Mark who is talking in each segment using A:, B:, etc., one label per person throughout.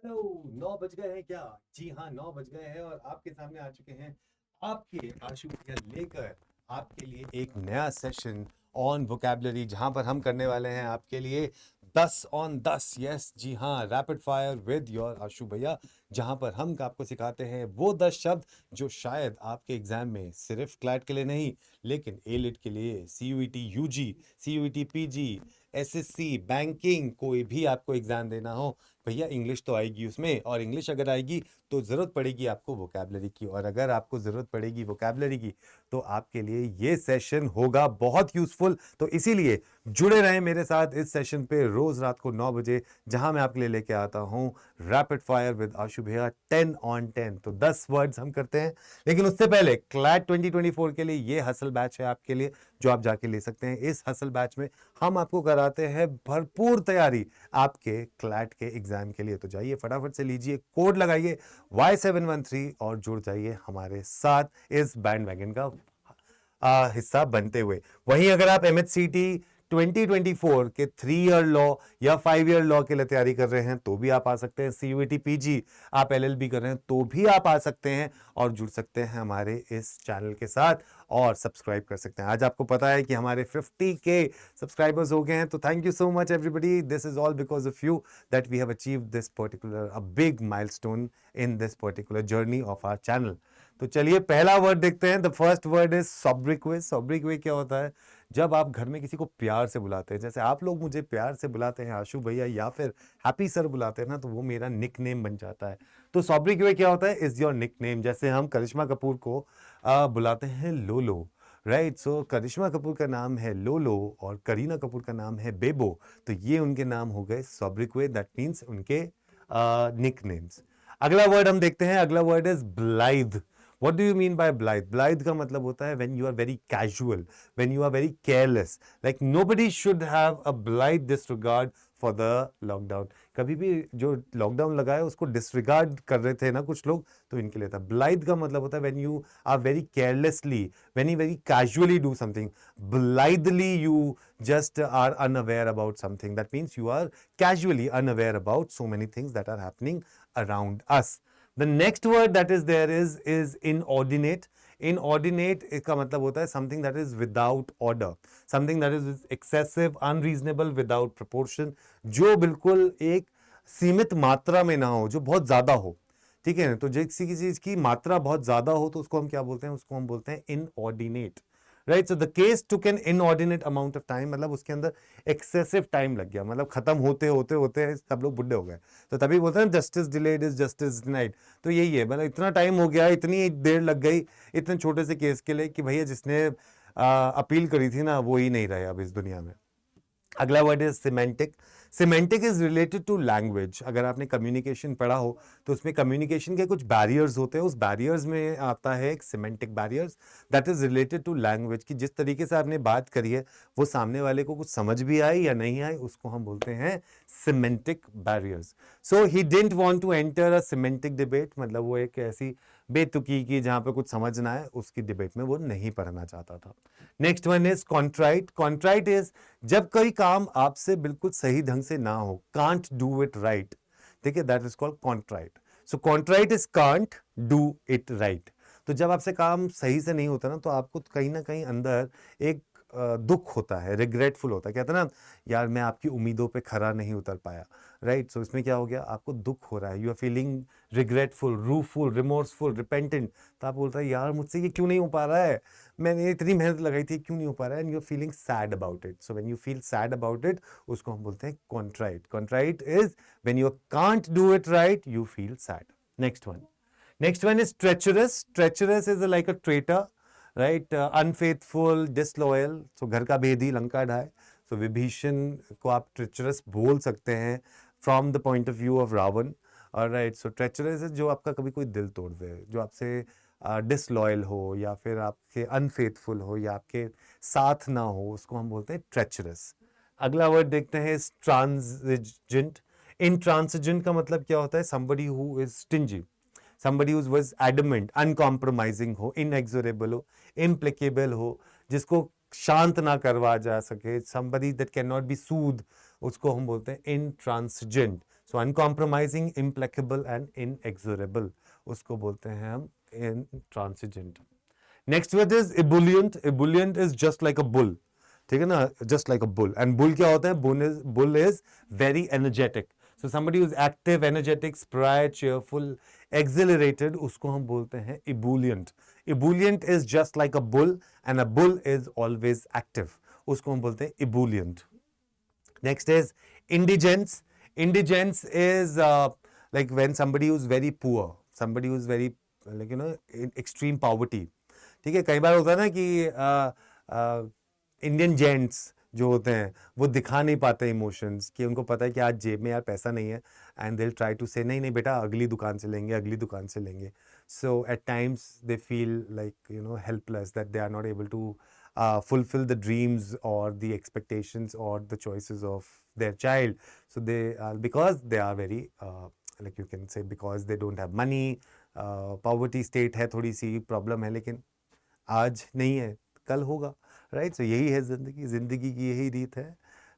A: Hello. 9 बज गए हैं क्या? जी हाँ, 9 बज गए हैं और आपके सामने आ चुके हैं आपके आशु भैया लेकर आपके लिए एक नया सेशन ऑन वोकैबुलरी, जहां पर हम करने वाले हैं आपके लिए 10 on 10। यस जी हाँ, रैपिड फायर विद योर आशु भैया, जहां पर हम आपको सिखाते हैं वो 10 शब्द जो शायद आपके एग्जाम में सिर्फ क्लैट के लिए नहीं, लेकिन ए लिट के लिए, CUET UG, CUET PG, SSC, banking, कोई भी आपको एग्जाम देना हो, भैया इंग्लिश तो आएगी उसमें। और इंग्लिश अगर आएगी तो ज़रूरत पड़ेगी आपको वोकैबुलरी की, और अगर आपको ज़रूरत पड़ेगी वोकैबुलरी की तो आपके लिए ये सेशन होगा बहुत यूज़फुल। तो इसीलिए जुड़े रहें मेरे साथ इस सेशन पे रोज़ रात को 9 बजे, जहां मैं आपके लिए लेके आता हूं रैपिड फायर विद आशु भैया 10 on 10। तो 10 वर्ड्स हम करते हैं, लेकिन उससे पहले क्लैट 2024 के लिए ये हसल बैच है आपके लिए, जो आप जाके ले सकते हैं। इस हसल बैच में हम आपको कराते हैं भरपूर तैयारी आपके क्लैट के एग्जाम के लिए। तो जाइए फटाफट से लीजिए, कोड लगाइए Y713 और जुड़ जाइए हमारे साथ इस बैंड वैगन का हिस्सा बनते हुए। वहीं अगर आप MHCT 2024 के 3 ईयर लॉ या 5 ईयर लॉ के लिए तैयारी कर रहे हैं तो भी आप आ सकते हैं। CUET PG आप LLB कर रहे हैं तो भी आप आ सकते हैं और जुड़ सकते हैं हमारे इस चैनल के साथ और सब्सक्राइब कर सकते हैं। आज आपको पता है कि हमारे 50K सब्सक्राइबर्स हो गए हैं, तो thank you so much everybody. This is all because of you that we have achieved this particular a big milestone in this particular journey of our channel. तो चलिए पहला वर्ड देखते हैं। The first word is sobriquet. Sobriquet क्या होता है? जब आप घर में किसी को प्यार से बुलाते हैं, जैसे आप लोग मुझे प्यार से बुलाते हैं आशु भैया या फिर हैप्पी सर बुलाते हैं ना, तो वो मेरा निक नेम बन जाता है। तो सॉब्रिक्वे क्या होता है? Is your nickname. जैसे हम करिश्मा कपूर को बुलाते हैं लोलो, राइट? सो करिश्मा कपूर का नाम है लोलो और करीना कपूर का नाम है बेबो, तो ये उनके नाम हो गए सॉब्रिक्वे, दैट मीन्स उनके निक नेम्स। अगला वर्ड हम देखते हैं। अगला word is blithe. What do you mean by blithe? Blithe का मतलब होता है when you are very casual, when you are very careless. Like nobody should have a blithe disregard for the lockdown. कभी भी जो लॉकडाउन लगा है उसको डिसरिगार्ड कर रहे थे ना कुछ लोग, तो इनके लिए था। ब्लाइथ का मतलब होता है when you are very carelessly, when you very casually do something. Blithely you just are unaware about something. That means you are casually unaware about so many things that are happening around us. The next word that is there is inordinate. Inordinate का मतलब होता है something that is without order, something that is excessive, unreasonable, without proportion, जो बिल्कुल एक सीमित मात्रा में ना हो, जो बहुत ज्यादा हो। ठीक है, तो जो किसी चीज की मात्रा बहुत ज्यादा हो तो उसको हम क्या बोलते हैं? उसको हम बोलते हैं inordinate, right? So the case took an inordinate amount of time, मतलब उसके अंदर एक्सेसिव टाइम लग गया, मतलब खत्म होते होते होते सब लोग बुढ़े हो गए, तो तभी बोलते हैं justice delayed is justice denied. तो यही है, मतलब इतना टाइम हो गया, इतनी देर लग गई इतने छोटे से केस के लिए कि भैया जिसने अपील करी थी ना वो ही नहीं रहे अब इस दुनिया में। अगला word is semantic. Semantic is related to language. अगर आपने कम्युनिकेशन पढ़ा हो तो उसमें कम्युनिकेशन के कुछ बैरियर्स होते हैं, उस बैरियर्स में आता है एक semantic barriers, that is related to language, की जिस तरीके से आपने बात करी है वो सामने वाले को कुछ समझ भी आए या नहीं आए, उसको हम बोलते हैं semantic barriers. So he didn't want to enter a semantic debate, मतलब वो एक ऐसी बेतुकी की जहां पे कुछ समझ ना आए उसकी डिबेट में वो नहीं पढ़ना चाहता था। Next one is contrite. Contrite is जब कोई काम आपसे बिल्कुल सही ढंग से ना हो, कांट डू इट राइट, ठीक है, that is called contrite. So contrite is can't do it right. तो जब आपसे काम सही से नहीं होता ना, तो आपको कहीं ना कहीं अंदर एक दुख होता है, रिग्रेटफुल होता है, कहते हैं ना यार मैं आपकी उम्मीदों पे खरा नहीं उतर पाया, राइट? सो इसमें क्या हो गया, आपको दुख हो रहा है, you are feeling regretful, rueful, remorseful, repentant. तो आप बोलते हैं यार मुझसे ये क्यों नहीं हो पा रहा है, मैंने इतनी मेहनत लगाई थी, क्यों नहीं हो पा रहा है, and you are feeling sad about it. So when you feel sad about it, उसको हम बोलते हैं contrite. Contrite is when you can't do it right, you feel sad. Next one, next one is treacherous. Treacherous is like a traitor, right? Unfaithful, disloyal. So घर का भेदी Lanka ढाए। So Vibhishan को आप treacherous बोल सकते हैं from the point of view of Ravan. Alright, so treacherous is जो आपका कभी कोई दिल तोड़ दे, जो आपसे डिसलॉयल हो या फिर आपके अनफेथफुल हो या आपके साथ ना हो, उसको हम बोलते हैं treacherous। अगला वर्ड देखते हैं ट्रांसिजेंट। इंट्रांसिजेंट का मतलब क्या होता है? somebody who is stingy, somebody who was adamant, uncompromising हो, inexorable हो, implacable हो, जिसको शांत ना करवा जा सके, somebody that cannot be soothed, उसको हम बोलते हैं intransigent। So uncompromising, implacable and inexorable, उसको बोलते हैं हम intransigent. Next word is ebullient. ebullient is just like a bull, ठीक है ना, just like a bull. And bull क्या होता है? Bull is very energetic. So somebody who's active, energetic, spry, cheerful, exhilarated, उसको हम बोलते हैं ebullient. Ebullient is just like a bull and a bull is always active. उसको हम बोलते हैं ebullient. Next is indigence. Indigence is like when somebody who's very poor, somebody who's very like in extreme poverty. ठीक है, कई बार होता है ना कि इंडियन जेंट्स जो होते हैं वो दिखा नहीं पाते इमोशंस, कि उनको पता है कि आज जेब में यार पैसा नहीं है, एंड दे ट्राई टू से नहीं नहीं बेटा अगली दुकान से लेंगे, अगली दुकान से लेंगे. So at times they feel like helpless, that they are not able to fulfill the dreams or the expectations or the choices of their child. So they are, because they are very like you can say, because they don't have money, poverty state है, थोड़ी सी problem है, लेकिन आज नहीं है कल होगा, right? सो यही है जिंदगी, जिंदगी की यही रीत है,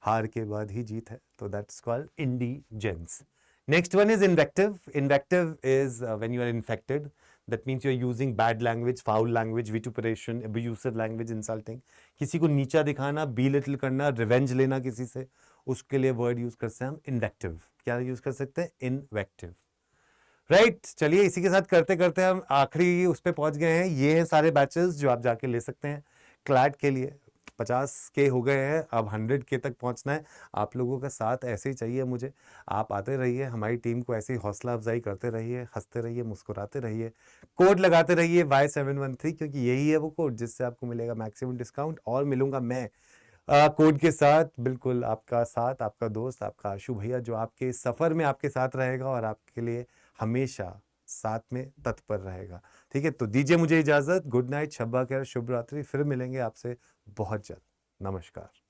A: हार के बाद ही जीत है. तो that's called indigenous. Next one is invective. Invective is when you are infected. That means you're using bad language, foul language, vituperation, abusive language, insulting. किसी को नीचा दिखाना, belittle करना, revenge लेना किसी से, उसके लिए word use करते हैं हम invective. क्या use कर सकते हैं? Invective. राइट चलिए इसी के साथ करते करते हम आखिरी उस पर पहुंच गए हैं. ये हैं सारे बैचेस जो आप जाके ले सकते हैं क्लैट के लिए. 50 के हो गए हैं, अब 100 के तक पहुंचना है. आप लोगों का साथ ऐसे ही चाहिए मुझे. आप आते रहिए, हमारी टीम को ऐसे ही हौसला अफजाई करते रहिए, हंसते रहिए, मुस्कुराते रहिए, कोड लगाते रहिए Y713, क्योंकि यही है वो कोड जिससे आपको मिलेगा मैक्सिमम डिस्काउंट. और मिलूंगा मैं कोड के साथ, बिल्कुल आपका साथ, आपका दोस्त, आपका आशु भैया, जो आपके सफ़र में आपके साथ रहेगा और आपके लिए हमेशा साथ में तत्पर रहेगा. ठीक है, तो दीजिए मुझे इजाज़त. गुड नाइट, शब्बा खैर, शुभ रात्रि. फिर मिलेंगे आपसे बहुत जल्द. नमस्कार.